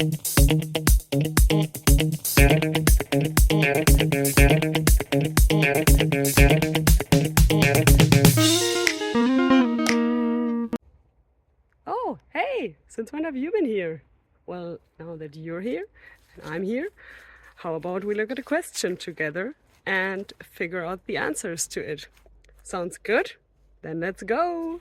Oh, hey, since when have you been here? Well, now that you're here and I'm here, how about we look at a question together and figure out the answers to it? Sounds good? Then let's go!